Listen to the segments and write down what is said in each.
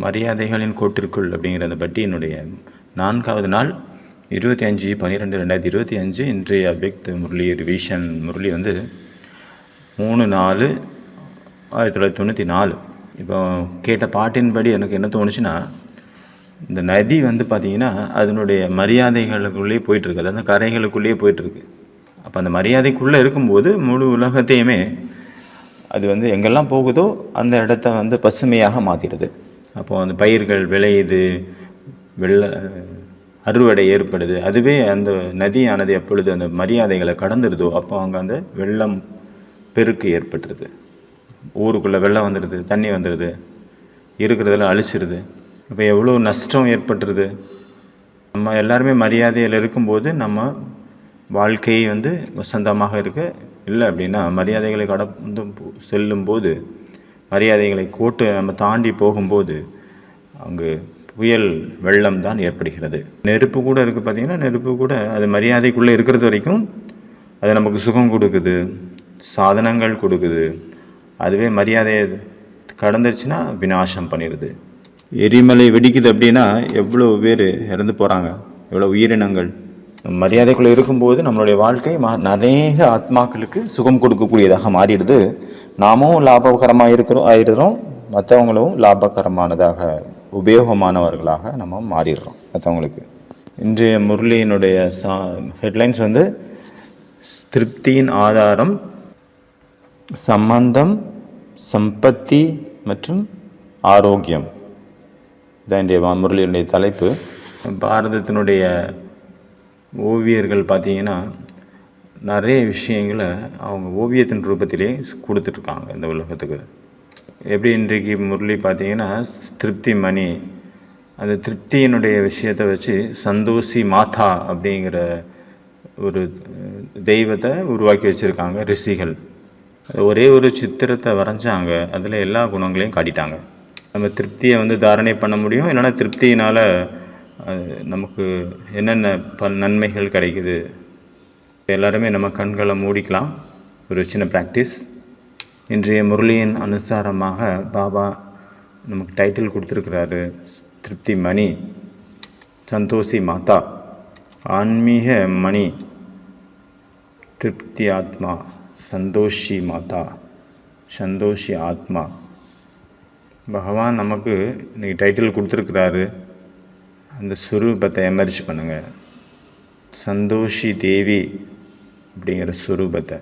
மரியாதைகளின் கோட்டிற்குள் அப்படிங்கிறத பற்றி என்னுடைய 4வது நாள் 25/12/2025 இன்றைய அபெக்த் முரளி ரிவிஷன் முரளி வந்து 3/4/1994. இப்போ கேட்ட பாட்டின்படி எனக்கு என்ன தோணுச்சுன்னா, இந்த நதி வந்து பார்த்திங்கன்னா அதனுடைய மரியாதைகளுக்குள்ளேயே போயிட்டுருக்கு, அதாவது கரைகளுக்குள்ளேயே போயிட்டுருக்கு. அப்போ அந்த மரியாதைக்குள்ளே இருக்கும்போது முழு உலகத்தையுமே அது வந்து எங்கெல்லாம் போகுதோ அந்த இடத்த வந்து பசுமையாக மாற்றிடுது. அப்போது அந்த பயிர்கள் விளையுது, அறுவடை ஏற்படுது. அதுவே அந்த நதியானது எப்பொழுது அந்த மரியாதைகளை கடந்துடுதோ அப்போ அங்கே அந்த வெள்ளம் பெருக்கு ஏற்பட்டுருது. ஊருக்குள்ளே வெள்ளம் வந்துடுது, தண்ணி வந்துடுது, இருக்கிறதெல்லாம் அழிச்சிடுது. இப்போ எவ்வளோ நஷ்டம் ஏற்பட்டுருது. நம்ம எல்லாருமே மரியாதையில் இருக்கும்போது நம்ம வாழ்க்கை வந்து வசந்தமாக இருக்க, இல்லை அப்படின்னா மரியாதைகளை கடந்து செல்லும்போது மரியாதைகளை கோட்டு நம்ம தாண்டி போகும்போது அங்கு புயல் வெள்ளம் தான் ஏற்படுகிறது. நெருப்பு கூட இருக்குது பார்த்திங்கன்னா, நெருப்பு கூட அது மரியாதைக்குள்ளே இருக்கிறது வரைக்கும் அது நமக்கு சுகம் கொடுக்குது, சாதனங்கள் கொடுக்குது. அதுவே மரியாதையை கடந்துருச்சுன்னா விநாசம் பண்ணிடுது. எரிமலை வெடிக்குது அப்படின்னா எவ்வளோ பேர் இறந்து போகிறாங்க, எவ்வளோ உயிரினங்கள். மரியாதைக்குள்ளே இருக்கும்போது நம்மளுடைய வாழ்க்கை நிறைய ஆத்மாக்களுக்கு சுகம் கொடுக்கக்கூடியதாக மாறிடுது. நாமும் லாபகரமாக ஆயிடுறோம், மற்றவங்களும் லாபகரமானதாக உபயோகமானவர்களாக நம்ம மாறிடுறோம் மற்றவங்களுக்கு. இன்றைய முரளியினுடைய ஹெட்லைன்ஸ் திருப்தியின் ஆதாரம், சம்பந்தம், சம்பத்தி மற்றும் ஆரோக்கியம். இதான் இன்றைய முரளியினுடைய தலைப்பு. பாரதத்தினுடைய ஓவியர்கள் பார்த்திங்கன்னா நிறைய விஷயங்களை அவங்க ஓவியத்தின் ரூபத்திலே கொடுத்துட்ருக்காங்க இந்த உலகத்துக்கு. எப்படி இன்றைக்கு முரளி பார்த்திங்கன்னா திருப்தி மணி, அந்த திருப்தியினுடைய விஷயத்தை வச்சு சந்தோஷி மாதா அப்படிங்கிற ஒரு தெய்வத்தை உருவாக்கி வச்சுருக்காங்க ரிஷிகள். ஒரே ஒரு சித்திரத்தை வரைஞ்சாங்க, அதில் எல்லா குணங்களையும் காட்டிட்டாங்க. நம்ம திருப்தியை தாரணை பண்ண முடியும், இல்லைன்னா திருப்தியினால் நமக்கு என்னென்ன நன்மைகள் கிடைக்குது. எல்லாருமே நம்ம கண்களை மூடிக்கலாம். ஒரு சின்ன ப்ராக்டிஸ். இன்றைய முரளியின் அனுசாரமாக பாபா நமக்கு டைட்டில் கொடுத்துருக்கிறாரு, திருப்தி மணி, சந்தோஷி மாதா, ஆன்மீக மணி, திருப்தி ஆத்மா, சந்தோஷி மாதா, சந்தோஷி ஆத்மா. பகவான் நமக்கு இன்றைக்கி டைட்டில் கொடுத்துருக்கிறாரு. அந்த சுரூபத்தை எமர்ஜ் பண்ணுங்கள். சந்தோஷி தேவி அப்படிங்கிற சுரூபத்தை,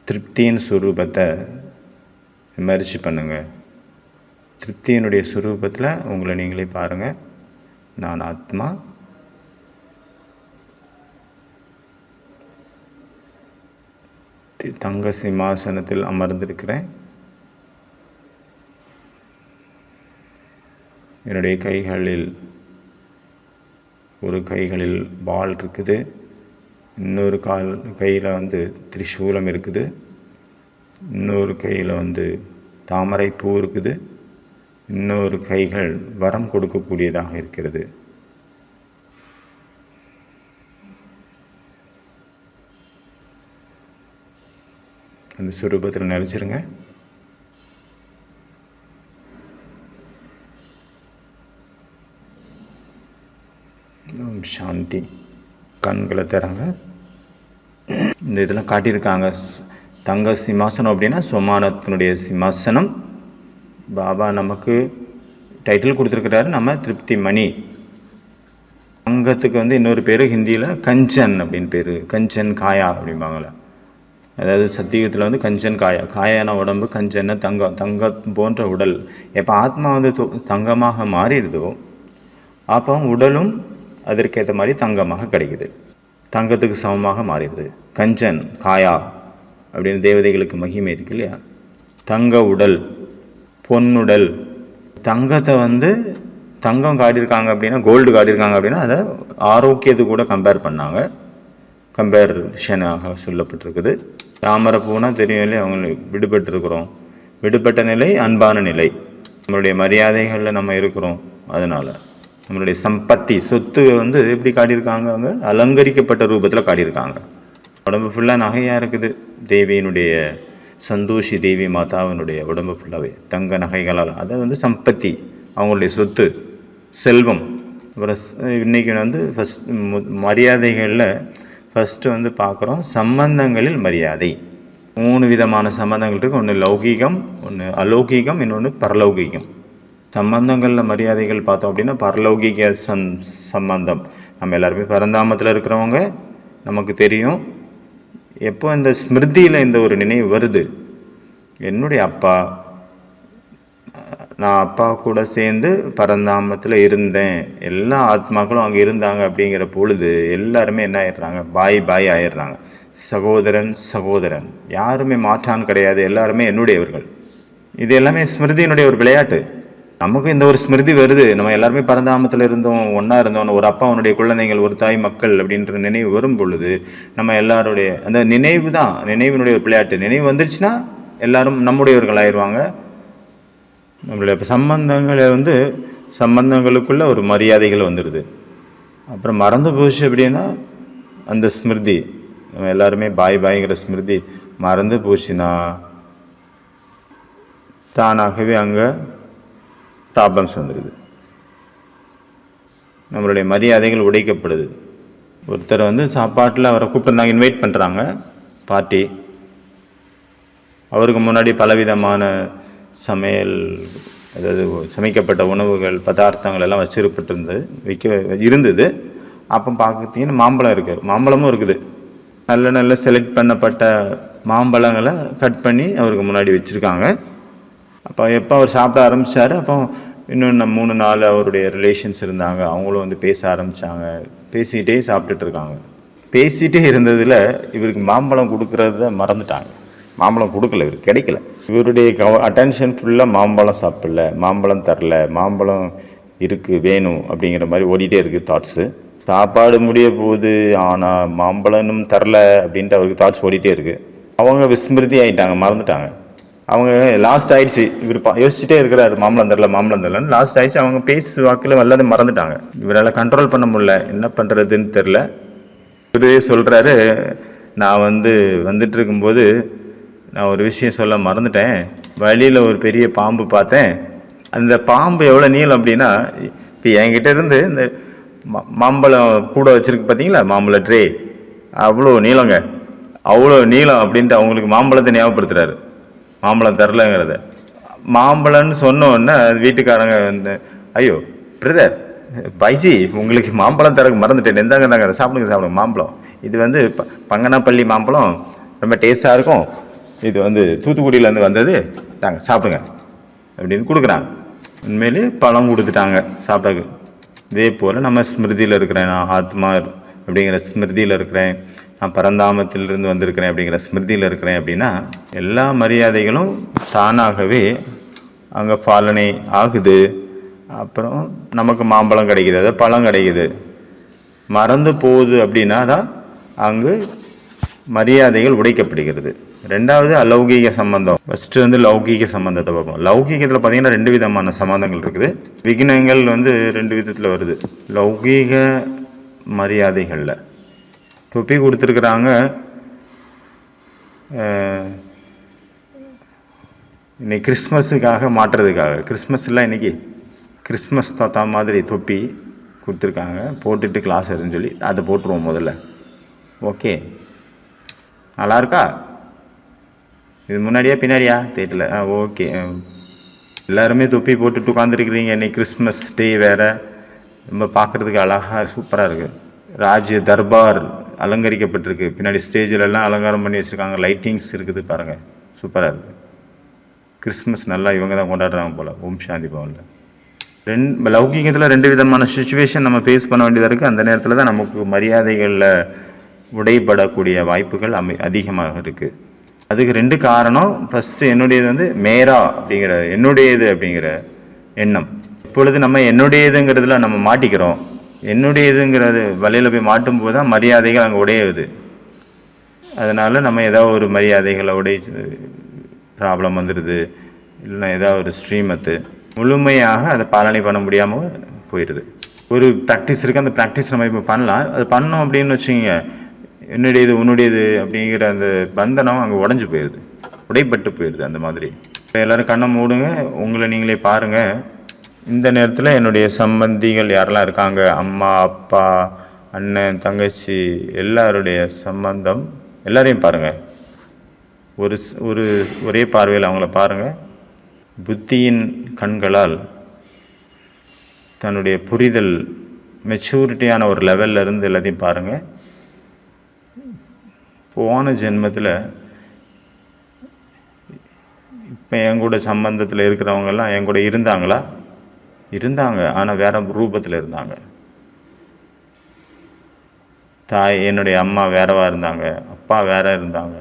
திருப்தியின் சுரூபத்தை எமர்ஜ் பண்ணுங்கள். திருப்தியினுடைய சுரூபத்தில் உங்களை நீங்களே பாருங்கள். நான் ஆத்மா, தங்க சிம்மாசனத்தில் அமர்ந்திருக்கிறேன். என்னுடைய கைகளில் ஒரு கைகளில் பால் இருக்குது, இன்னொரு கையில் திரிசூலம் இருக்குது, இன்னொரு கையில் தாமரை பூ இருக்குது, இன்னொரு கைகள் வரம் கொடுக்கக்கூடியதாக இருக்கிறது. அந்த சுரூபத்தில் நினைச்சிருங்க. சாந்தி. கண்களை திறங்க. இந்த இதெல்லாம் காட்டியிருக்காங்க. தங்க சிம்மாசனம் அப்படின்னா சோமானத்தினுடைய சிம்மாசனம். பாபா நமக்கு டைட்டில் கொடுத்துருக்கிறாரு, நம்ம திருப்தி மணி. தங்கத்துக்கு இன்னொரு பேர் ஹிந்தியில் கஞ்சன் அப்படின்னு பேர். கஞ்சன் காயா அப்படிம்பாங்களே. அதாவது சத்தியுகத்தில் கஞ்சன் காயா, காயான உடம்பு, கஞ்சன்னா தங்கம், தங்கம் போன்ற உடல். எப்போ ஆத்மா தங்கமாக மாறிடுதோ அப்போ உடலும் அதற்கேற்ற மாதிரி தங்கமாக கிடைக்குது, தங்கத்துக்கு சமமாக மாறிடுது. கஞ்சன் காயா அப்படின்னு தேவதைகளுக்கு மகிமை இருக்கு இல்லையா. தங்க உடல், பொன்னுடல். தங்கத்தை தங்கம் காட்டியிருக்காங்க அப்படின்னா, கோல்டு காட்டியிருக்காங்க அப்படின்னா அதை ஆரோக்கியத்து கூட கம்பேர் பண்ணாங்க, கம்பேரிஷனாக சொல்லப்பட்டிருக்குது. தாமரை பூனா தெரியும் இல்லையா, அவங்க விடுபட்டிருக்கிறோம். விடுபட்ட நிலை அன்பான நிலை. நம்மளுடைய மரியாதைகளில் நம்ம இருக்கிறோம். அதனால் நம்மளுடைய சம்பத்தி, சொத்து எப்படி காட்டியிருக்காங்க, அவங்க அலங்கரிக்கப்பட்ட ரூபத்தில் காட்டியிருக்காங்க. உடம்பு ஃபுல்லாக நகையாக இருக்குது. தேவியினுடைய சந்தோஷி தேவி மாதாவினுடைய உடம்பு ஃபுல்லாகவே தங்க நகைகளால். அதை சம்பத்தி, அவங்களுடைய சொத்து, செல்வம். அப்புறம் இன்றைக்கி மரியாதைகளில் ஃபஸ்ட்டு பார்க்குறோம் சம்பந்தங்களில் மரியாதை. 3 விதமான சம்பந்தங்கள் இருக்குது. ஒன்று லௌகீகம், ஒன்று அலௌகீகம், இன்னொன்று பரலௌகீகம். சம்பந்தங்களில் மரியாதைகள் பார்த்தோம் அப்படின்னா பரலௌகிக சம்பந்தம். நம்ம எல்லாருமே பரந்தாமத்தில் இருக்கிறவங்க, நமக்கு தெரியும். எப்போ இந்த ஸ்மிருதியில் இந்த ஒரு நினைவு வருது, என்னுடைய அப்பா, நான் அப்பா கூட சேர்ந்து பரந்தாமத்தில் இருந்தேன், எல்லா ஆத்மாக்களும் அங்கே இருந்தாங்க அப்படிங்கிற பொழுது எல்லாருமே என்ன ஆயிடுறாங்க, பாய் ஆயிடுறாங்க. சகோதரன் சகோதரன், யாருமே மாற்றான் கிடையாது, எல்லாருமே என்னுடையவர்கள். இது எல்லாமே ஸ்மிருதியினுடைய ஒரு விளையாட்டு. நமக்கு இந்த ஒரு ஸ்மிருதி வருது, நம்ம எல்லாருமே பரந்தாமத்தில் இருந்தோம், ஒன்றா இருந்தோம், ஒரு அப்பா அவனுடைய குழந்தைகள், ஒரு தாய் மக்கள் அப்படின்ற நினைவு வரும் பொழுது நம்ம எல்லாருடைய அந்த நினைவு தான் நினைவினுடைய ஒரு விளையாட்டு. நினைவு வந்துருச்சுன்னா எல்லாரும் நம்முடையவர்கள் ஆயிடுவாங்க. நம்மளுடைய சம்பந்தங்களுக்குள்ள ஒரு மரியாதைகள் வந்துடுது. அப்புறம் மறந்து போச்சு அப்படின்னா அந்த ஸ்மிருதி, நம்ம எல்லாருமே பாய்ங்கிற ஸ்மிருதி மறந்து போச்சுன்னா தானாகவே அங்கே ப்ராப்ளம்ஸ் வந்துடுது. நம்மளுடைய மரியாதைகள் உடைக்கப்படுது. ஒருத்தர் சாப்பாட்டில் அவரை கூப்பிட்டுருந்தாங்க, இன்வைட் பண்ணுறாங்க பார்ட்டி. அவருக்கு முன்னாடி பலவிதமான அதாவது சமைக்கப்பட்ட உணவுகள் பதார்த்தங்கள் எல்லாம் இருந்தது. அப்போ பார்த்தீங்கன்னா மாம்பழமும் இருக்குது. நல்ல செலக்ட் பண்ணப்பட்ட மாம்பழங்களை கட் பண்ணி அவருக்கு முன்னாடி வச்சுருக்காங்க. அப்போ எப்போ அவர் சாப்பிட ஆரம்பித்தார், அப்போ இன்னும் 3-4 அவருடைய ரிலேஷன்ஸ் இருந்தாங்க. அவங்களும் பேச ஆரம்பித்தாங்க. பேசிகிட்டே சாப்பிட்டுட்டு இருக்காங்க. பேசிகிட்டே இருந்ததில் இவருக்கு மாம்பழம் கொடுக்கறத மறந்துட்டாங்க. மாம்பழம் கொடுக்கல, இவருக்கு கிடைக்கல. இவருடைய அட்டென்ஷன் ஃபுல்லாக மாம்பழம் சாப்பிடல, மாம்பழம் தரல, மாம்பழம் இருக்குது வேணும் அப்படிங்கிற மாதிரி ஓடிட்டே இருக்குது தாட்ஸு. சாப்பாடு முடிய போகுது, ஆனால் மாம்பழமும் தரல அப்படின்ட்டு அவருக்கு தாட்ஸ் ஓடிட்டே இருக்குது. அவங்க விஸ்மிருதி ஆகிட்டாங்க, மறந்துட்டாங்க. அவங்க லாஸ்ட் ஆயிடுச்சு. இவர் யோசிச்சுட்டே இருக்கிறாரு, மாம்பழம் தரலன்னு. லாஸ்ட் ஆயிடுச்சு. அவங்க பேசு வாக்கில் எல்லாத்தையும் மறந்துட்டாங்க. இவரால் கண்ட்ரோல் பண்ண முடியல, என்ன பண்ணுறதுன்னு தெரில. இவரே சொல்கிறாரு, நான் வந்துட்டு இருக்கும்போது நான் ஒரு விஷயம் சொல்ல மறந்துட்டேன். வழியில் ஒரு பெரிய பாம்பு பார்த்தேன். அந்த பாம்பு எவ்வளோ நீளம் அப்படின்னா, இப்போ என்கிட்ட இருந்து இந்த மாம்பழம் கூட வச்சுருக்கு பார்த்தீங்களா, மாம்பழ ட்ரே, அவ்வளோ நீளங்க, அவ்வளோ நீளம் அப்படின்ட்டு அவங்களுக்கு மாம்பழத்தை ஞாபகப்படுத்துகிறாரு. மாம்பழம் தரலங்கிறத. மாம்பழம்னு சொன்னோடனே வீட்டுக்காரங்க ஐயோ பிரதர் பைஜி, உங்களுக்கு மாம்பழம் தரக்கு மறந்துட்டேன், எந்தாங்க அதை சாப்பிடுங்க மாம்பழம். இது பங்கனாப்பள்ளி மாம்பழம், ரொம்ப டேஸ்ட்டாக இருக்கும். இது தூத்துக்குடியிலேருந்து வந்தது, தாங்க சாப்பிடுங்க அப்படின்னு கொடுக்குறாங்க. உண்மையிலே பழம் கொடுத்துட்டாங்க சாப்பிடாக்கு. இதே போல் நம்ம ஸ்மிருதியில் இருக்கிறேன், நான் ஆத்மா அப்படிங்கிற ஸ்மிருதியில் இருக்கிறேன், நான் பரந்தாமத்திலிருந்து வந்திருக்கிறேன் அப்படிங்கிற ஸ்மிருதியில் இருக்கிறேன் அப்படின்னா எல்லா மரியாதைகளும் தானாகவே அங்கே ஃபாலனை ஆகுது. அப்புறம் நமக்கு மாம்பழம் கிடைக்குது, அதாவது பழம் கிடைக்குது. மறந்து போகுது அப்படின்னா தான் அங்கு மரியாதைகள் உடைக்கப்படுகிறது. ரெண்டாவது அலௌகீக சம்பந்தம். ஃபஸ்ட்டு லௌகீக சம்பந்தத்தை பார்ப்போம். லௌகீகத்தில் பார்த்தீங்கன்னா 2 விதமான சம்பந்தங்கள் இருக்குது. விக்னங்கள் 2 விதத்தில் வருது. லௌகீக மரியாதைகளில் தொப்பி கொடுத்துருக்குறாங்க. இன்னைக்கு கிறிஸ்மஸுக்காக மாட்டுறதுக்காக, கிறிஸ்மஸ்லாம் இன்னைக்கு கிறிஸ்மஸ் தாத்தா மாதிரி தொப்பி கொடுத்துருக்காங்க, போட்டுட்டு கிளாஸ் வருன்னு சொல்லி அதை போட்டுருவோம் முதல்ல. ஓகே, நல்லா இருக்கா? இது முன்னாடியா பின்னாடியா தெரியல. ஓகே, எல்லாருமே தொப்பி போட்டுட்டு உட்காந்துருக்குறீங்க. இன்னைக்கு கிறிஸ்மஸ் டே வேறு, ரொம்ப பார்க்குறதுக்கு அழகாக சூப்பராக இருக்குது. ராஜ்ய தர்பார் அலங்கரிக்கப்பட்டிருக்கு. பின்னாடி ஸ்டேஜிலெல்லாம் அலங்காரம் பண்ணி வச்சுருக்காங்க, லைட்டிங்ஸ் இருக்குது பாருங்கள், சூப்பராக இருக்குது. கிறிஸ்மஸ் நல்லா இவங்க தான் கொண்டாடுறாங்க போல். ஓம் சாந்தி பவனில் லௌகிகத்தில் 2 விதமான சுச்சுவேஷன் நம்ம ஃபேஸ் பண்ண வேண்டியதாக இருக்குது. அந்த நேரத்தில் தான் நமக்கு மரியாதைகளில் உடைபடக்கூடிய வாய்ப்புகள் அதிகமாக இருக்குது. அதுக்கு 2 காரணம். ஃபஸ்ட்டு என்னுடையது மேரா அப்படிங்கிற என்னுடையது அப்படிங்கிற எண்ணம். இப்பொழுது நம்ம என்னுடையதுங்கிறதுல நம்ம மாட்டிக்கிறோம். என்னுடையதுங்கிறது வலையில் போய் மாட்டும் போது தான் மரியாதைகள் அங்கே உடையுது. அதனால் நம்ம ஏதாவது ஒரு மரியாதைகளை ப்ராப்ளம் வந்துடுது, இல்லைன்னா ஏதாவது ஒரு ஸ்ரீமத்து முழுமையாக அதை பாலனை பண்ண முடியாமல் போயிடுது. ஒரு ப்ராக்டிஸ் இருக்குது, அந்த ப்ராக்டிஸ் நம்ம இப்போ பண்ணலாம். அது பண்ணோம் அப்படின்னு வச்சுக்கோங்க, என்னுடையது உன்னுடையது அப்படிங்கிற அந்த பந்தனம் அங்கே உடஞ்சி போயிடுது, உடைப்பட்டு போயிடுது. அந்த மாதிரி இப்போ எல்லோரும் கண்ணை மூடுங்க, உங்களை நீங்களே பாருங்கள். இந்த நேரத்தில் என்னுடைய சம்பந்திகள் யாரெல்லாம் இருக்காங்க, அம்மா அப்பா அண்ணன் தங்கச்சி எல்லாருடைய சம்பந்தம் எல்லாரையும் பாருங்கள். ஒரே பார்வையில் அவங்கள பாருங்கள். புத்தியின் கண்களால் தன்னுடைய புரிதல் மெச்சூரிட்டியான ஒரு லெவலில் இருந்து எல்லாத்தையும் பாருங்கள். போன ஜென்மத்தில் இப்போ என் கூட சம்பந்தத்தில் இருக்கிறவங்கெல்லாம் என் கூட இருந்தாங்களா? இருந்தாங்க, ஆனால் வேற ரூபத்தில் இருந்தாங்க. தாய் என்னுடைய அம்மா வேறவா இருந்தாங்க, அப்பா வேற இருந்தாங்க,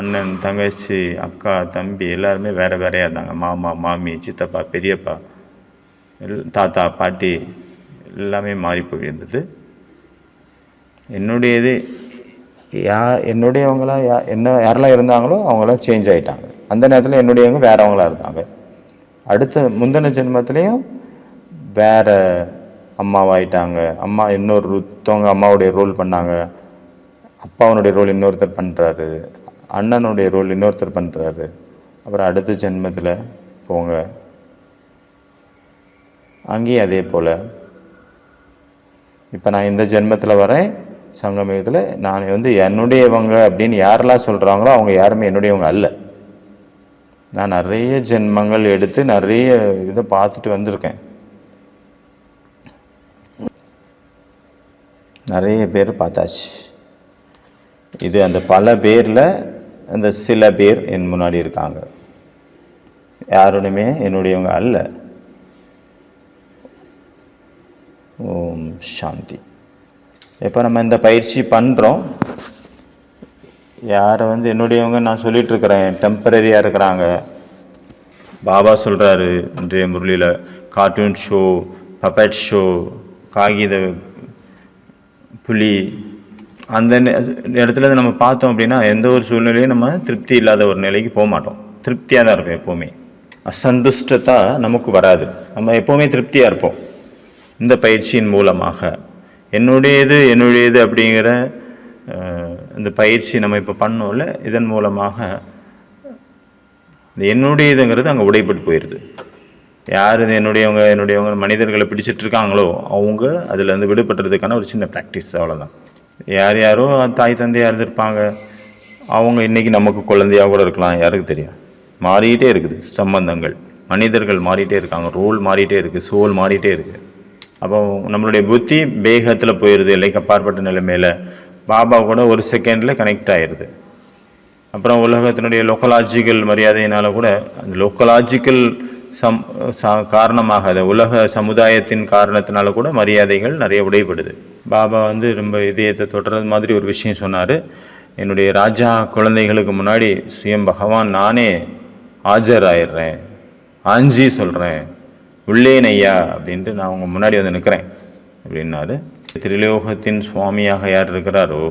அண்ணன் தங்கச்சி அக்கா தம்பி எல்லாருமே வேறு வேறையாக இருந்தாங்க. மாமா மாமி சித்தப்பா பெரியப்பா தாத்தா பாட்டி எல்லாமே மாறி போயிருந்தது. என்னுடையது என்னுடையவங்களா யாரெல்லாம் இருந்தாங்களோ அவங்களாம் சேஞ்ச் ஆகிட்டாங்க. அந்த நேரத்தில் என்னுடையவங்க வேறவங்களா இருந்தாங்க. அடுத்த முந்தின ஜென்மத்திலையும் வேற அம்மாவாயிட்டாங்க. அம்மா இன்னொருத்தவங்க அம்மாவுடைய ரோல் பண்ணாங்க. அப்பாவனுடைய ரோல் இன்னொருத்தர் பண்ணுறாரு. அண்ணனுடைய ரோல் இன்னொருத்தர் பண்ணுறாரு. அப்புறம் அடுத்த ஜென்மத்தில் போங்க, அங்கேயும் அதே போல். இப்போ நான் இந்த ஜென்மத்தில் வரேன், சங்கமயுகத்தில் நான் என்னுடையவங்க அப்படின்னு யாரெல்லாம் சொல்கிறாங்களோ அவங்க யாருமே என்னுடையவங்க அல்ல. நான் நிறைய ஜென்மங்கள் எடுத்து நிறைய இதை பார்த்துட்டு வந்திருக்கேன். நிறைய பேர் பார்த்தாச்சு. இது அந்த பல பேரில் அந்த சில பேர் என் முன்னாடி இருக்காங்க. யாருடையுமே என்னுடையவங்க அல்ல. ஓம் சாந்தி. இப்போ நம்ம இந்த பயிற்சி பண்ணுறோம். யாரை என்னுடையவங்க நான் சொல்லிட்டு இருக்கிறேன், டெம்பரரியாக இருக்கிறாங்க. பாபா சொல்கிறாரு இன்றைய முரளியில், கார்ட்டூன் ஷோ, பப்பட் ஷோ, காகித புலி, அந்த இடத்துல நம்ம பார்த்தோம் அப்படின்னா எந்த ஒரு சூழ்நிலையும் நம்ம திருப்தி இல்லாத ஒரு நிலைக்கு போக மாட்டோம். திருப்தியாக தான் இருப்போம் எப்போவுமே. அசந்துஷ்டத்தா நமக்கு வராது. நம்ம எப்போவுமே திருப்தியாக இருப்போம். இந்த பயிற்சியின் மூலமாக என்னுடையது அப்படிங்கிற இந்த பயிற்சி நம்ம இப்போ பண்ணோம்ல, இதன் மூலமாக என்னுடையதுங்கிறது அங்கே உடைப்பட்டு போயிடுது. யார் இது என்னுடையவங்க மனிதர்களை பிடிச்சிட்டு இருக்காங்களோ அவங்க அதில் விடுபட்டுறதுக்கான ஒரு சின்ன ப்ராக்டிஸ், அவ்வளோதான். யாரோ தாய் தந்தையாக இருந்திருப்பாங்க, அவங்க இன்றைக்கி நமக்கு குழந்தையாக கூட இருக்கலாம், யாருக்கு தெரியும். மாறிக்கிட்டே இருக்குது சம்பந்தங்கள், மனிதர்கள் மாறிட்டே இருக்காங்க, ரோல் மாறிட்டே இருக்குது, சோல் மாறிட்டே இருக்குது. அப்போ நம்மளுடைய புத்தி வேகத்தில் போயிடுது, எல்லைக்கு அப்பாற்பட்ட நிலைமையில். பாபா கூட ஒரு செகண்டில் கனெக்ட் ஆகிடுது. அப்புறம் உலகத்தினுடைய லோக்கலாஜிக்கல் மரியாதையினால் கூட அந்த லோக்கலாஜிக்கல் காரணமாக, அந்த உலக சமுதாயத்தின் காரணத்தினால கூட மரியாதைகள் நிறைய உடைப்படுது. பாபா ரொம்ப இதயத்தை தொடுறது மாதிரி ஒரு விஷயம் சொன்னார். என்னுடைய ராஜா குழந்தைகளுக்கு முன்னாடி சுயம் பகவான் நானே ஆஜராயிடுறேன், ஆஞ்சி சொல்கிறேன், உள்ளேன் ஐயா அப்படின்ட்டு நான் அவங்க முன்னாடி நிற்கிறேன் அப்படின்னாரு. திரிலோகத்தின் சுவாமியாக யார் இருக்கிறாரோ,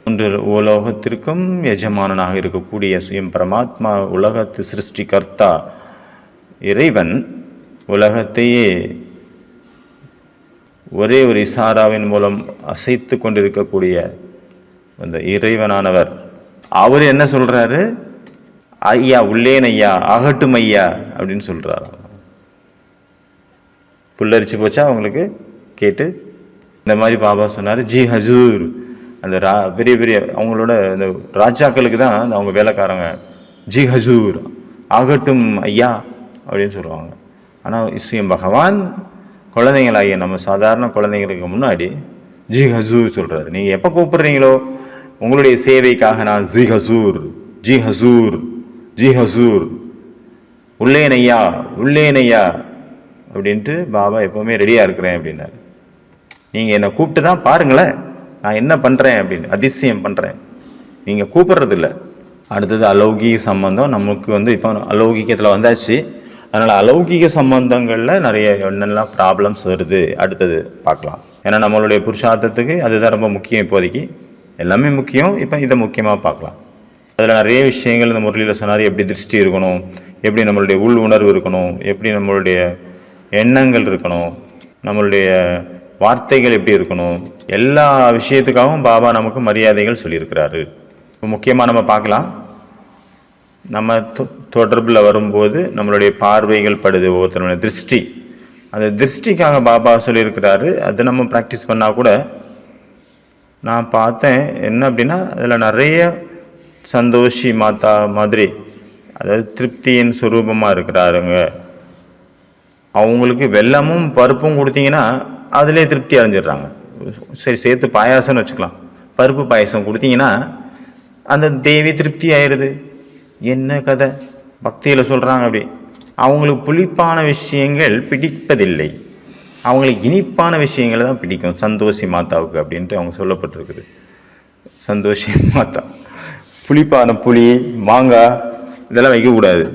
ஒன்று உலோகத்திற்கும் எஜமானனாக இருக்கக்கூடிய சுயம் பரமாத்மா, உலகத்து சிருஷ்டி கர்த்தா இறைவன், உலகத்தையே ஒரே ஒரு இசாராவின் மூலம் அசைத்து கொண்டிருக்கக்கூடிய அந்த இறைவனானவர், அவர் என்ன சொல்றாரு? ஐயா உள்ளேன் ஐயா, ஆகட்டும் ஐயா அப்படின்னு சொல்றாரு. புல்லரிச்சு போச்சா அவங்களுக்கு கேட்டு? இந்த மாதிரி பாபா சொன்னார், ஜி ஹஜூர். அந்த பெரிய பெரிய அவங்களோட அந்த ராஜாக்களுக்கு தான் அவங்க வேலைக்காரங்க ஜி ஹஜூர், ஆகட்டும் ஐயா அப்படின்னு சொல்லுவாங்க. ஆனால் இஸ்வயம் பகவான் குழந்தைங்களாகிய நம்ம சாதாரண குழந்தைங்களுக்கு முன்னாடி ஜி ஹசூர் சொல்கிறாரு. நீங்கள் எப்போ கூப்பிடுறீங்களோ உங்களுடைய சேவைக்காக நான் ஜி ஹசூர், ஜி ஹசூர், ஜி ஹசூர், உள்ளேனையா உள்ளேனையா அப்படின்ட்டு பாபா எப்போவுமே ரெடியாக இருக்கிறேன் அப்படின்னாரு. நீங்கள் என்னை கூப்பிட்டு தான் பாருங்களேன் நான் என்ன பண்ணுறேன் அப்படின்னு, அதிசயம் பண்ணுறேன். நீங்கள் கூப்பிட்றதில்ல. அடுத்தது அலௌகிக சம்பந்தம். நமக்கு இப்போ அலௌகிகத்தில் வந்தாச்சு. அதனால் அலௌகிக சம்பந்தங்களில் நிறைய என்னெல்லாம் ப்ராப்ளம்ஸ் வருது அடுத்தது பார்க்கலாம். ஏன்னா நம்மளுடைய புருஷார்த்தத்துக்கு அதுதான் ரொம்ப முக்கியம். இப்போதைக்கு எல்லாமே முக்கியம், இப்போ இதை முக்கியமாக பார்க்கலாம். அதில் நிறைய விஷயங்கள் இந்த முரளியில் சொன்னார். எப்படி திருஷ்டி இருக்கணும், எப்படி நம்மளுடைய உள் உணர்வு இருக்கணும், எப்படி நம்மளுடைய எண்ணங்கள் இருக்கணும், நம்மளுடைய வார்த்தைகள் எப்படி இருக்கணும், எல்லா விஷயத்துக்காகவும் பாபா நமக்கு மரியாதைகள் சொல்லியிருக்கிறாரு. இப்போ முக்கியமாக நம்ம பார்க்கலாம். நம்ம தொடர்பில் வரும்போது நம்மளுடைய பார்வைகள் படுது, ஒவ்வொருத்தருடைய திருஷ்டி. அந்த திருஷ்டிக்காக பாபா சொல்லியிருக்கிறாரு. அதை நம்ம ப்ராக்டிஸ் பண்ணால் கூட நான் பார்த்தேன் என்ன அப்படின்னா, அதில் நிறைய சந்தோஷி மாதா மாதிரி, அதாவது திருப்தியின் சுரூபமாக இருக்கிறாருங்க. அவங்களுக்கு வெல்லமும் பருப்பும் கொடுத்தீங்கன்னா அதிலே திருப்தி அடைஞ்சிடுறாங்க. சரி, சேர்த்து பாயாசம்னு வச்சுக்கலாம். பருப்பு பாயாசம் கொடுத்தீங்கன்னா அந்த தேவி திருப்தி ஆயிடுது. என்ன கதை பக்தியில் சொல்கிறாங்க. அப்படி அவங்களுக்கு புளிப்பான விஷயங்கள் பிடிப்பதில்லை, அவங்களுக்கு இனிப்பான விஷயங்கள் தான் பிடிக்கும் சந்தோஷி மாதாவுக்கு அப்படின்ட்டு அவங்க சொல்லப்பட்டிருக்குது. சந்தோஷி மாதா புளிப்பான புளி, மாங்காய் இதெல்லாம் வைக்கக்கூடாது.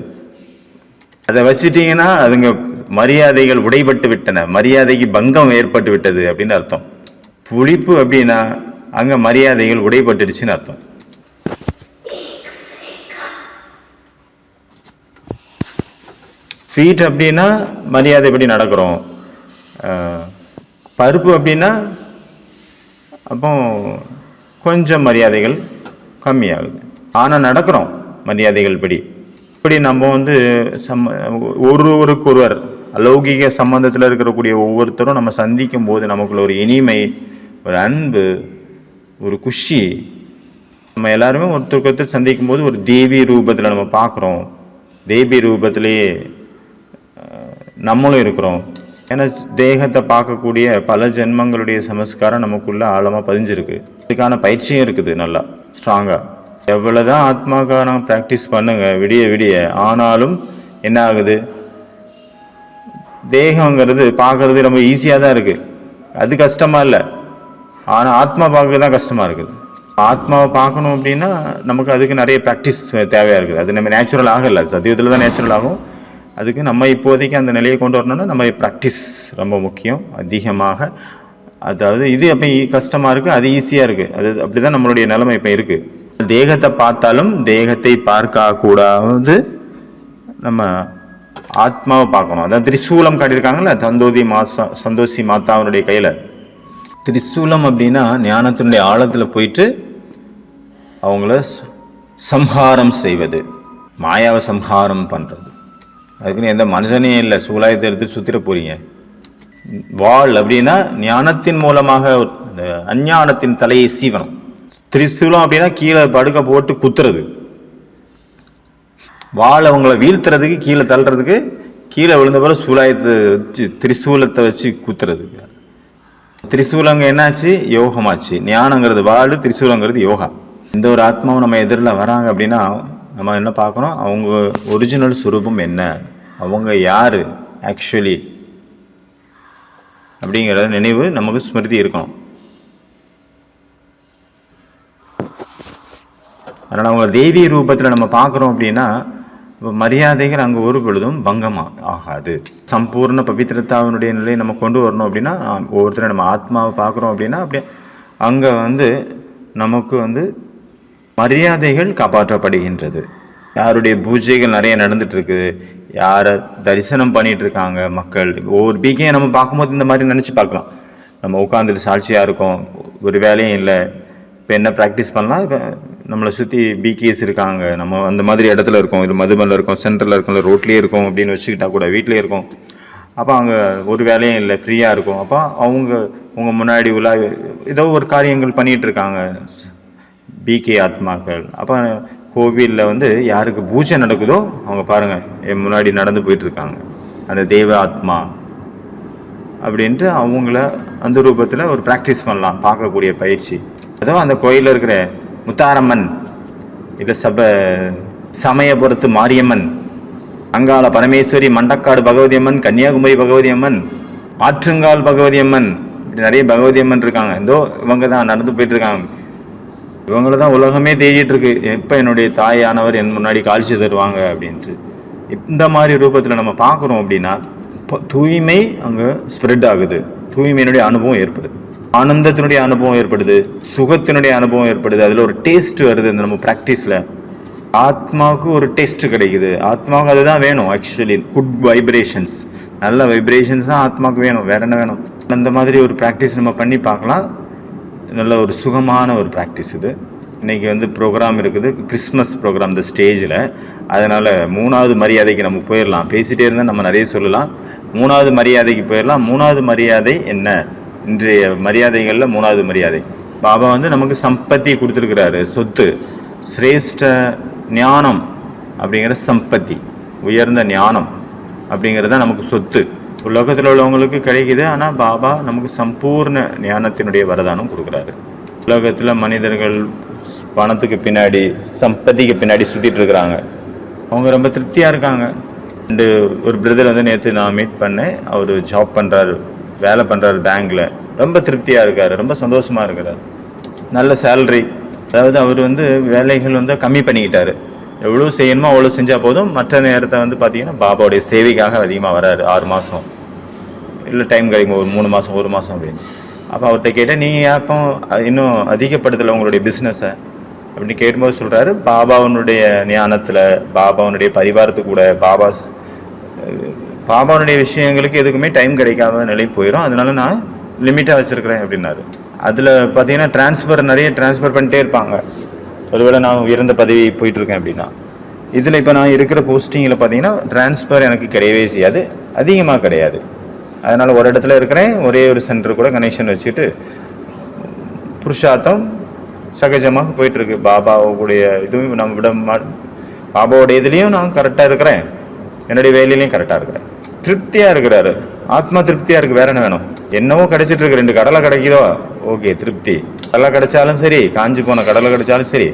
அதை வச்சுட்டிங்கன்னா அதுங்க மரியாதைகள் உடைபட்டு விட்டன, மரியாதைக்கு பங்கம் ஏற்பட்டு விட்டது அப்படின்னு அர்த்தம். புளிப்பு அப்படின்னா அங்கே மரியாதைகள் உடைபட்டுடுச்சுன்னு அர்த்தம். ஸ்வீட் அப்படின்னா மரியாதை எப்படி நடக்கிறோம். பருப்பு அப்படின்னா அப்போ கொஞ்சம் மரியாதைகள் கம்மியாகுது. ஆனால் நடக்கிறோம் மரியாதைகள் படி. இப்படி நம்ம வந்து ஒருவருக்கொருவர் அலௌகிக சம்பந்தத்தில் இருக்கக்கூடிய ஒவ்வொருத்தரும் நம்ம சந்திக்கும் போது நமக்குள்ள ஒரு இனிமை, ஒரு அன்பு, ஒரு குஷி, நம்ம எல்லாருமே ஒருத்தருக்கு ஒருத்தர் சந்திக்கும் போது ஒரு தேவி ரூபத்தில் நம்ம பார்க்குறோம். தேவி ரூபத்திலேயே நம்மளும் இருக்கிறோம். ஏன்னா தேகத்தை பார்க்கக்கூடிய பல ஜென்மங்களுடைய சமஸ்காரம் நமக்குள்ள ஆழமாக பதிஞ்சிருக்கு. இதுக்கான பயிற்சியும் இருக்குது நல்லா ஸ்ட்ராங்காக. எவ்வளோதான் ஆத்மாக்காக நம்ம ப்ராக்டிஸ் பண்ணுங்க விடிய விடிய, ஆனாலும் என்ன ஆகுது, தேகங்கிறது பார்க்கறது ரொம்ப ஈஸியாக தான் இருக்குது, அது கஷ்டமாக இல்லை. ஆனால் ஆத்மா பார்க்க தான் கஷ்டமாக இருக்குது. ஆத்மாவை பார்க்கணும் அப்படின்னா நமக்கு அதுக்கு நிறைய ப்ராக்டிஸ் தேவையாக இருக்குது. அது நம்ம நேச்சுரல் ஆகலை, சத்தியத்தில் தான் நேச்சுரல் ஆகும். அதுக்கு நம்ம இப்போதைக்கு அந்த நிலையை கொண்டு வரணும்னா நம்ம ப்ராக்டிஸ் ரொம்ப முக்கியம் அதிகமாக. அதாவது இது அப்போ கஷ்டமாக இருக்குது, அது ஈஸியாக இருக்குது. அது அப்படி தான் நம்மளுடைய நிலைமை இப்போ இருக்குது. தேகத்தை பார்த்தாலும் தேகத்தை பார்க்கக்கூடாது, நம்ம ஆத்மாவை பார்க்கணும். அதான் திரிசூலம் காட்டியிருக்காங்கல்ல சந்தோஷி மாதாவினுடைய கையில். திரிசூலம் அப்படின்னா ஞானத்தினுடைய ஆழத்தில் போயிட்டு அவங்கள சம்ஹாரம் செய்வது, மாயாவை சம்ஹாரம் பண்ணுறது. அதுக்குன்னு எந்த மனுஷனையும் இல்லை சூலாயத்தை எடுத்து சுத்திர போறீங்க. வாள் அப்படின்னா ஞானத்தின் மூலமாக அஞ்ஞானத்தின் தலையை சீவனம். திரிசூலம் அப்படின்னா கீழே படுக்க போட்டு குத்துறது. வாள் அவங்களை வீழ்த்துறதுக்கு, கீழே தள்ளுறதுக்கு, கீழே விழுந்த போல சூலாயத்தை வச்சு திரிசூலத்தை வச்சு குத்துறதுக்கு. திரிசூலங்க என்னாச்சு, யோகமாச்சு. ஞானங்கிறது வாள், திரிசூலங்கிறது யோகா. இந்த ஒரு ஆத்மாவும் நம்ம எதிரில் வராங்க அப்படின்னா நம்ம என்ன பார்க்கணும், அவங்க ஒரிஜினல் சுரூபம் என்ன, அவங்க யார் ஆக்சுவலி அப்படிங்கிற நினைவு நமக்கு ஸ்மிருதி இருக்கணும். அதனால் அவங்க தெய்வீ ரூபத்தில் நம்ம பார்க்குறோம் அப்படின்னா மரியாதைகள் அங்கே ஒரு பொழுதும் பங்கமாக ஆகாது. சம்பூர்ண பவித்திரத்தாவினுடைய நிலையை நம்ம கொண்டு வரணும் அப்படின்னா ஒவ்வொருத்தரும் நம்ம ஆத்மாவை பார்க்குறோம் அப்படின்னா அப்படியே அங்கே நமக்கு மரியாதைகள் காப்பாற்றப்படுகின்றது. யாருடைய பூஜைகள் நிறைய நடந்துட்டு இருக்குது, யாரை தரிசனம் பண்ணிட்டு இருக்காங்க மக்கள். ஒவ்வொரு பீக்கையை நம்ம பார்க்கும்போது இந்த மாதிரி நினச்சி பார்க்கலாம். நம்ம உட்காந்துட்டு சாட்சியாக இருக்கோம், ஒரு வேலையும் இல்லை, இப்போ என்ன ப்ராக்டிஸ் பண்ணலாம், இப்போ நம்மளை சுற்றி பிகேஸ் இருக்காங்க, நம்ம அந்த மாதிரி இடத்துல இருக்கோம், இல்லை மதுபனில் இருக்கோம், சென்டரில் இருக்கோம், இல்லை ரோட்லேயே இருக்கோம் அப்படின்னு வச்சுக்கிட்டா கூட வீட்டிலே இருக்கோம். அப்போ அங்கே ஒரு வேலையும் இல்லை, ஃப்ரீயாக இருக்கும். அப்போ உங்கள் முன்னாடி உலா ஏதோ ஒரு காரியங்கள் பண்ணிகிட்டு இருக்காங்க பிகே ஆத்மாக்கள். அப்போ கோவிலில் யாருக்கு பூஜை நடக்குதோ அவங்க பாருங்கள் என் முன்னாடி நடந்து போயிட்டுருக்காங்க, அந்த தெய்வ ஆத்மா அப்படின்ட்டு அவங்கள அந்த ரூபத்தில் ஒரு ப்ராக்டிஸ் பண்ணலாம், பார்க்கக்கூடிய பயிற்சி. அதுவும் அந்த கோயிலில் இருக்கிற முத்தாரம்மன், இல்லை சமயபுரத்து மாரியம்மன், அங்காள பரமேஸ்வரி, மண்டக்காடு பகவதி அம்மன், கன்னியாகுமரி பகவதி அம்மன், ஆற்றுங்கால் பகவதி அம்மன், இப்படி நிறைய பகவதி அம்மன் இருக்காங்க. இதோ இவங்க தான் நடந்து போயிட்டு இருக்காங்க. இவங்கள தான் உலகமே தேடிட்டு இருக்கு, எப்போ என்னுடைய தாயானவர் என் முன்னாடி காட்சி தருவாங்க அப்படின்ட்டு. இந்த மாதிரி ரூபத்தில் நம்ம பார்க்குறோம் அப்படின்னா தூய்மை அங்கே ஸ்ப்ரெட் ஆகுது, தூய்மையினுடைய அனுபவம் ஏற்படுது, ஆனந்தத்தினுடைய அனுபவம் ஏற்படுது, சுகத்தினுடைய அனுபவம் ஏற்படுது. அதில் ஒரு டேஸ்ட் வருது. இந்த நம்ம ப்ராக்டிஸில் ஆத்மாவுக்கு ஒரு டேஸ்ட் கிடைக்குது. ஆத்மாவுக்கு அதுதான் வேணும் ஆக்சுவலி, குட் வைப்ரேஷன்ஸ், நல்ல வைப்ரேஷன்ஸ் தான் ஆத்மாவுக்கு வேணும், வேற என்ன வேணும். அந்த மாதிரி ஒரு ப்ராக்டிஸ் நம்ம பண்ணி பார்க்கலாம். நல்ல ஒரு சுகமான ஒரு ப்ராக்டிஸ் இது. இன்றைக்கி ப்ரோக்ராம் இருக்குது, கிறிஸ்மஸ் ப்ரோக்ராம் இந்த ஸ்டேஜில். அதனால் 3வது மரியாதைக்கு நம்ம போயிடலாம். பேசிகிட்டே இருந்தால் நம்ம நிறைய சொல்லலாம். 3வது மரியாதைக்கு போயிடலாம். 3வது மரியாதை என்ன, இன்றைய மரியாதைகளில் 3வது மரியாதை, பாபா நமக்கு சம்பத்தி கொடுத்துருக்கிறாரு, சொத்து, சிரேஷ்ட ஞானம் அப்படிங்கிற சம்பத்தி, உயர்ந்த ஞானம் அப்படிங்கிறது தான் நமக்கு சொத்து. உலகத்தில் உள்ளவங்களுக்கு கிடைக்குது, ஆனால் பாபா நமக்கு சம்பூர்ண ஞானத்தினுடைய வரதானம் கொடுக்குறாரு. உலகத்தில் மனிதர்கள் பணத்துக்கு பின்னாடி, சம்பத்திக்கு பின்னாடி சுற்றிட்டு இருக்கிறாங்க, அவங்க ரொம்ப திருப்தியாக இருக்காங்க. ஒரு பிரதர் நேற்று நான் மீட் பண்ணேன், அவர் ஜாப் பண்ணுறாரு, வேலை பண்ணுறாரு பேங்க்கில், ரொம்ப திருப்தியாக இருக்கார், ரொம்ப சந்தோஷமாக இருக்கிறார், நல்ல சேலரி. அதாவது அவர் வேலைகள் கம்மி பண்ணிக்கிட்டாரு, எவ்வளோ செய்யணுமோ அவ்வளோ செஞ்சால் போதும். மற்ற நேரத்தை பார்த்தீங்கன்னா பாபாவுடைய சேவைக்காக அதிகமாக வராரு. 6 மாதம் இல்லை டைம் கிடைக்கும், ஒரு 3 மாதம் 1 மாதம் அப்படின்னு. அப்போ அவர்கிட்ட கேட்டால் நீங்கள் அப்போ இன்னும் அதிகப்படுத்தலை உங்களுடைய பிஸ்னஸை அப்படின்னு கேட்கும்போது சொல்கிறாரு, பாபாவனுடைய ஞானத்தில், பாபாவனுடைய பரிவாரத்து கூட, பாபா பாபாவுடைய விஷயங்களுக்கு எதுக்குமே டைம் கிடைக்காத நிலை போயிடும். அதனால நான் லிமிட்டாக வச்சுருக்கிறேன் அப்படின்னாரு. அதில் பார்த்தீங்கன்னா நிறைய ட்ரான்ஸ்ஃபர் பண்ணிட்டே இருப்பாங்க. ஒருவேளை நான் உயர்ந்த பதவி போயிட்டுருக்கேன் அப்படின்னா. இதில் இப்போ நான் இருக்கிற போஸ்டிங்கில் பார்த்தீங்கன்னா ட்ரான்ஸ்ஃபர் எனக்கு கிடையவே செய்யாது, அதிகமாக கிடையாது. அதனால் ஒரு இடத்துல இருக்கிறேன், ஒரே ஒரு சென்டர் கூட கனெக்ஷன் வச்சுட்டு புருஷார்த்தம் சகஜமாக போயிட்டுருக்கு. பாபாவுடைய இதுவும் நம்ம விட பாபாவோடைய இதுலேயும் நான் கரெக்டாக இருக்கிறேன், என்னுடைய வேலையிலையும் கரெக்டாக இருக்கிறேன். திருப்தியாக இருக்கிறாரு, ஆத்மா திருப்தியாக இருக்குது. வேற என்ன வேணும்? என்னவோ கிடைச்சிட்டு இருக்கு. 2 கடலை கிடைக்குதோ ஓகே, திருப்தி. கடலை கிடைச்சாலும் சரி, காஞ்சி போன கடலை கிடைச்சாலும் சரி,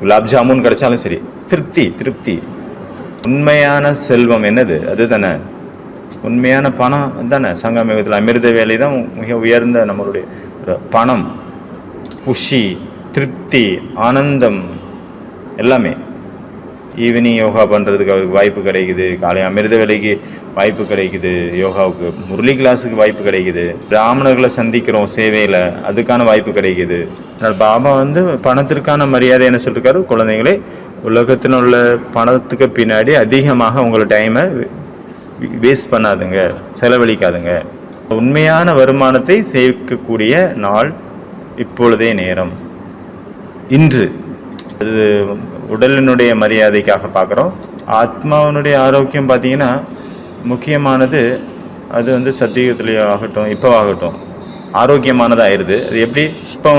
குலாப் ஜாமுன் கிடைச்சாலும் சரி, திருப்தி திருப்தி. உண்மையான செல்வம் என்னது? அது தானே உண்மையான பணம் தானே. சங்கமயுகத்தில் அமிர்த வேலை தான் மிக உயர்ந்த நம்மளுடைய பணம். குஷி, திருப்தி, ஆனந்தம் எல்லாமே. ஈவினிங் யோகா பண்ணுறதுக்கு அவருக்கு வாய்ப்பு கிடைக்குது, காலை அமிர்த வேலைக்கு வாய்ப்பு கிடைக்குது, யோகாவுக்கு முரளி கிளாஸுக்கு வாய்ப்பு கிடைக்குது, பிராமணர்களை சந்திக்கிறோம் சேவையில், அதுக்கான வாய்ப்பு கிடைக்குது. அதனால் பாபா பணத்திற்கான மரியாதை என்ன சொல்லியிருக்காரு? குழந்தைங்களே, உலகத்தில் உள்ள பணத்துக்கு பின்னாடி அதிகமாக உங்களோட டைமை வேஸ்ட் பண்ணாதுங்க, செலவழிக்காதுங்க. உண்மையான வருமானத்தை சேர்க்கக்கூடிய நாள் இப்பொழுதே நேரம், இன்று. அது உடலினுடைய மரியாதைக்காக பார்க்குறோம். ஆத்மாவினுடைய ஆரோக்கியம் பார்த்தீங்கன்னா முக்கியமானது. அது சத்தியுகத்திலேயே ஆகட்டும், இப்போ ஆகட்டும், ஆரோக்கியமானதாக ஆயிடுது. அது எப்படி? இப்போ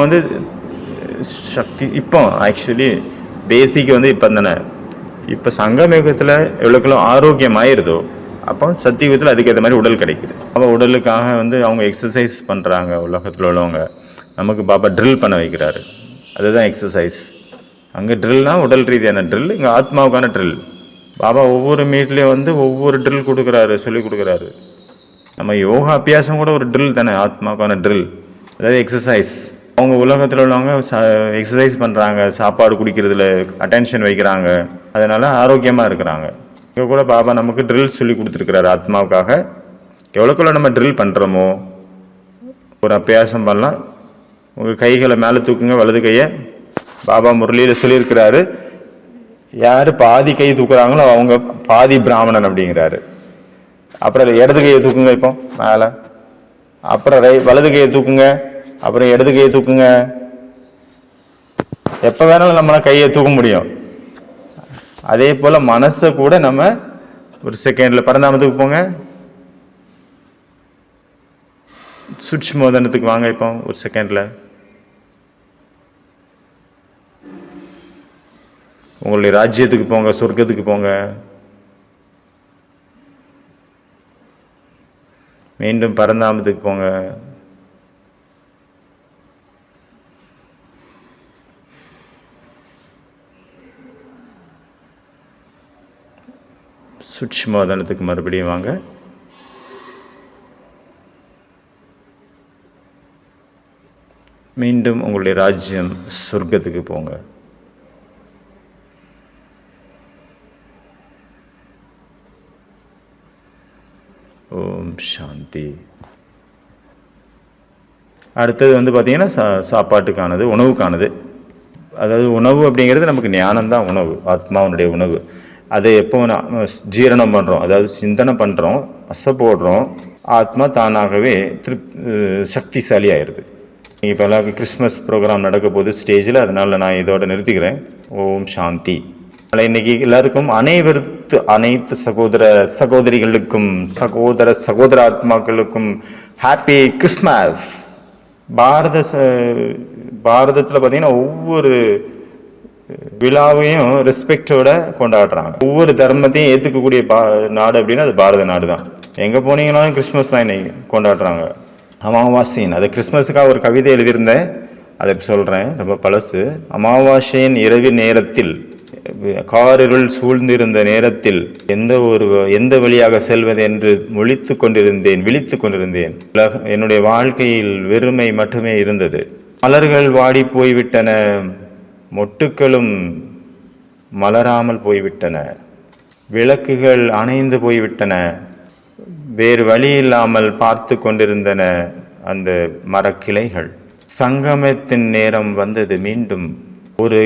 சக்தி, இப்போ ஆக்சுவலி பேசிக் இப்போ தானே. இப்போ சங்கமயுகத்தில் எவ்வளோக்கெல்லாம் ஆரோக்கியம் ஆயிடுதோ, அப்போ சத்தியுகத்தில் அதுக்கேற்ற மாதிரி உடல் கிடைக்குது. அப்போ உடலுக்காக அவங்க எக்ஸசைஸ் பண்ணுறாங்க. உலகத்தில் உள்ளவங்க நமக்கு பாபா ட்ரில் பண்ண வைக்கிறாரு. அதுதான் எக்ஸசைஸ். அங்கே ட்ரில்னால் உடல் ரீதியான ட்ரில், இங்கே ஆத்மாவுக்கான ட்ரில். பாபா ஒவ்வொரு மீட்லேயும் ஒவ்வொரு ட்ரில் கொடுக்குறாரு, சொல்லி கொடுக்குறாரு. நம்ம யோகா அபியாசம் கூட ஒரு ட்ரில் தானே, ஆத்மாவுக்கான ட்ரில், அதாவது எக்ஸசைஸ். அவங்க உலகத்தில் உள்ளவங்க எக்ஸசைஸ் பண்ணுறாங்க, சாப்பாடு குடிக்கிறதுல அட்டென்ஷன் வைக்கிறாங்க, அதனால் ஆரோக்கியமாக இருக்கிறாங்க. இங்கே கூட பாபா நமக்கு ட்ரில் சொல்லி கொடுத்துருக்குறாரு ஆத்மாவுக்காக. எவ்வளோக்குள்ள நம்ம ட்ரில் பண்ணுறோமோ, ஒரு அபியாசம் பண்ணலாம். உங்கள் கைகளை மேலே தூக்குங்க, வலது கையை. பாபா முரளியில் சொல்லியிருக்கிறாரு, யார் பாதி கை தூக்குறாங்களோ அவங்க பாதி பிராமணன் அப்படிங்கிறாரு. அப்புறம் இடது கையை தூக்குங்க இப்போ மேலே, அப்புறம் வலது கையை தூக்குங்க, அப்புறம் இடது கையை தூக்குங்க. எப்போ வேணாலும் நம்மளால கையை தூக்க முடியும். அதே போல் மனசை கூட நம்ம ஒரு செகண்டில் பரந்தாமத்துக்கு போங்க, சூட்சுமோதனத்துக்கு வாங்க. இப்போ ஒரு செகண்டில் உங்களுடைய ராஜ்யத்துக்கு போங்க, சொர்க்கத்துக்கு போங்க. மீண்டும் பரந்தாமத்துக்கு போங்க. சூட்சுமோதனத்துக்கு மறுபடியும் வாங்க. மீண்டும் உங்களுடைய ராஜ்யம் சொர்க்கத்துக்கு போங்க. ஓம் சாந்தி. அடுத்தது பார்த்தீங்கன்னா சாப்பாட்டுக்கானது, உணவுக்கானது. அதாவது உணவு அப்படிங்கிறது நமக்கு ஞானம்தான் உணவு, ஆத்மாவுடைய உணவு. அதை எப்போ ஜீரணம் பண்ணுறோம், அதாவது சிந்தனை பண்ணுறோம், அசை போடுறோம், ஆத்மா தானாகவே சக்திசாலி ஆயிடுது. இப்போ எல்லாருக்கும் கிறிஸ்மஸ் ப்ரோக்ராம் நடக்க போகுது ஸ்டேஜில், அதனால் நான் இதோட நிறுத்திக்கிறேன். ஓம் சாந்தி. இன்னைக்கு எல்லாருக்கும் அனைத்து சகோதர சகோதரிகளுக்கும் சகோதர ஆத்மாக்களுக்கும் ஹாப்பி கிறிஸ்மஸ். பாரதத்தில் பார்த்தீங்கன்னா ஒவ்வொரு விழாவையும் ரெஸ்பெக்டோட கொண்டாடுறாங்க. ஒவ்வொரு தர்மத்தையும் ஏற்றுக்கக்கூடிய நாடு அப்படின்னா அது பாரத நாடு தான். எங்கே போனீங்கன்னாலும் கிறிஸ்மஸ் தான் இன்னைக்கு கொண்டாடுறாங்க. அமாவாசையின், அது கிறிஸ்மஸுக்காக ஒரு கவிதை எழுதியிருந்தேன், அதை சொல்கிறேன், ரொம்ப பழசு. அமாவாசையின் இரவு நேரத்தில், காரிருள் சூழ்ந்திருந்த நேரத்தில் எந்த வழியாக செல்வது என்று விழித்து கொண்டிருந்தேன். என்னுடைய வாழ்க்கையில் வெறுமை மட்டுமே இருந்தது. மலர்கள் வாடி போய்விட்டன, மொட்டுக்களும் மலராமல் போய்விட்டன, விளக்குகள் அணைந்து போய்விட்டன, வேறு வழி இல்லாமல் பார்த்து கொண்டிருந்தன அந்த மரக்கிளைகள். சங்கமத்தின் நேரம் வந்தது. மீண்டும் ஒரு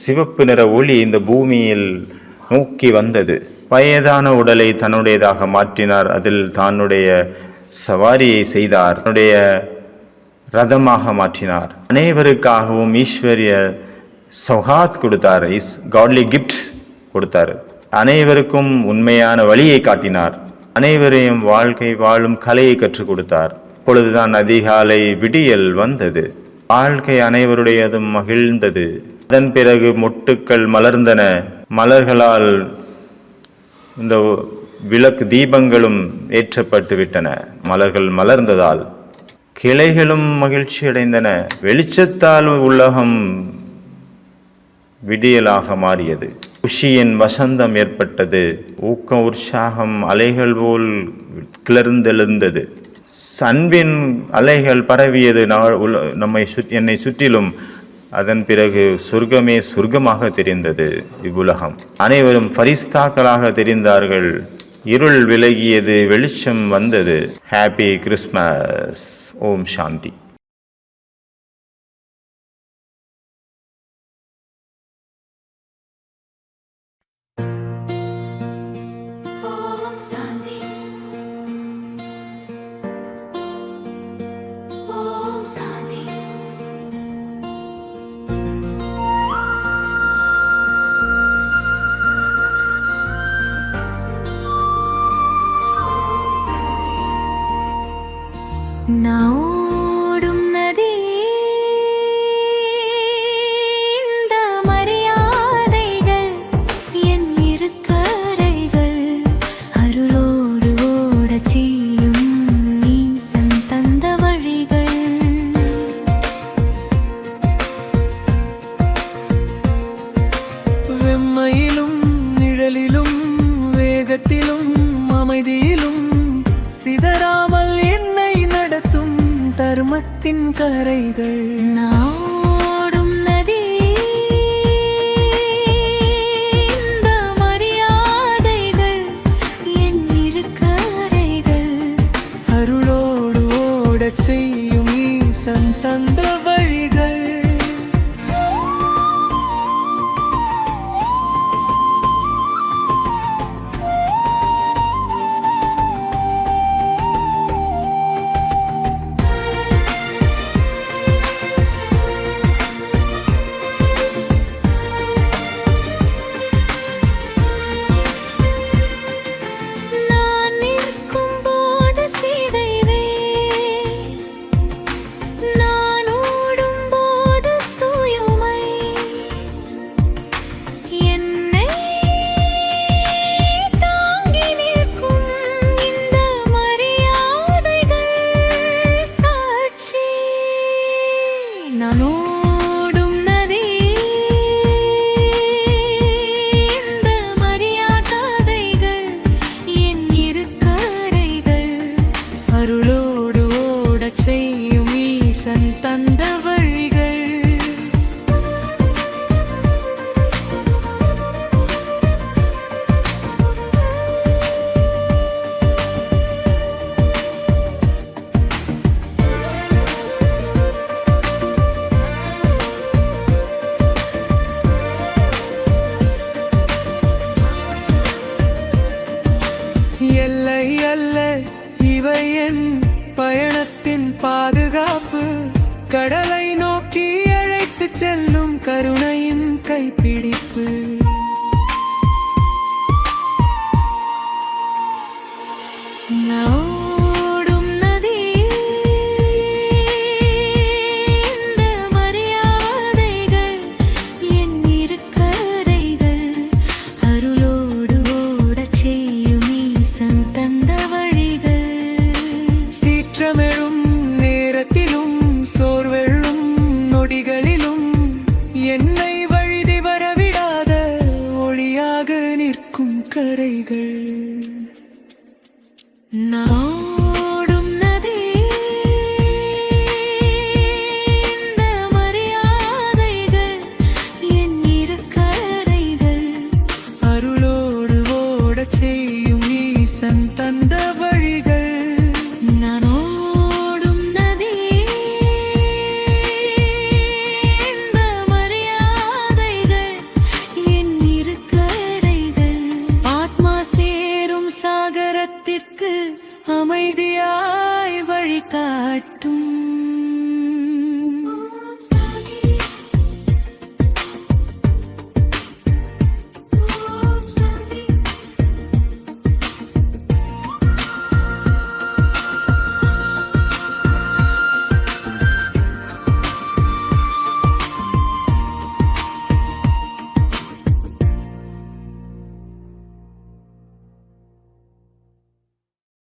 சிவப்பு நிற ஒளி இந்த பூமியில் நோக்கி வந்தது. வயதான உடலை தன்னுடையதாக மாற்றினார். அதில் தன்னுடைய சவாரியை செய்தார், தன்னுடைய ரதமாக மாற்றினார். அனைவருக்காகவும் ஈஸ்வரிய சௌகாத் கொடுத்தார், காட்லி கிஃப்ட் கொடுத்தார். அனைவருக்கும் உண்மையான வழியை காட்டினார். அனைவரையும் வாழ்க்கை வாழும் கலையை கற்றுக் கொடுத்தார். அப்பொழுதுதான் அதிகாலை விடியல் வந்தது. வாழ்க்கை அனைவருடையதும் மகிழ்ந்தது. அதன் பிறகு மொட்டுக்கள் மலர்ந்தன. மலர்களால் இந்த விளக்கு தீபங்களும் ஏற்றப்பட்டு விட்டன. மலர்கள் மலர்ந்ததால் கிளைகளும் மகிழ்ச்சி அடைந்தன. வெளிச்சத்தால் உலகம் விடியலாக மாறியது. குஷியின் வசந்தம் ஏற்பட்டது. ஊக்கம் உற்சாகம் அலைகள் போல் கிளர்ந்தெழுந்தது. அன்பின் அலைகள் பரவியது என்னை சுற்றிலும். அதன் பிறகு சொர்க்கமே சொர்க்கமாக தெரிந்தது. இவ்வுலகம் அனைவரும் ஃபரிஸ்தாக்களாக தெரிந்தார்கள். இருள் விலகியது, வெளிச்சம் வந்தது. Happy Christmas. ஓம் சாந்தி. நாடும் நதி இந்த மரியாதைகள் என் இருக்கரைகள் அருளோடு ஓடச் செய்யும் ஈசன் தந்த வழிகள். வெம்மையிலும் நிழலிலும் வேகத்திலும் அமைதியிலும் சிதறாமல் என்னை நடத்தும் தர்மத்தின் கரைகள். நாடும் நதி இந்த மரியாதைகள் என் இருக்கரைகள் அருளோடு ஓடச் செய்யும் ஈசன் தந்த வழிகள். நானோடும் நதி இந்த மரியாதைகள் என் இருக்கரைகள் அருளோடு ஓடச் செய்யும் ஈசன் தந்த வழிகள். எல்லை அல்ல இவை என் பயணத்தின் பாதுகாப்பு. கடலை நோக்கி அழைத்துச் செல்லும் கருணையின் கைப்பிடிப்பு. நாடும் நதி இந்த மரியாதைகள் என் இருக்கரைகள் அருளோடு ஓடச் செய்யும் ஈசன் தந்த வழிகள். சீற்றமெழும் நேரத்திலும் சோர்வெழும் நொடிகளிலும் என்னை வழுதி வரவிடாத ஒளியாக நிற்கும் கரைகள். நான்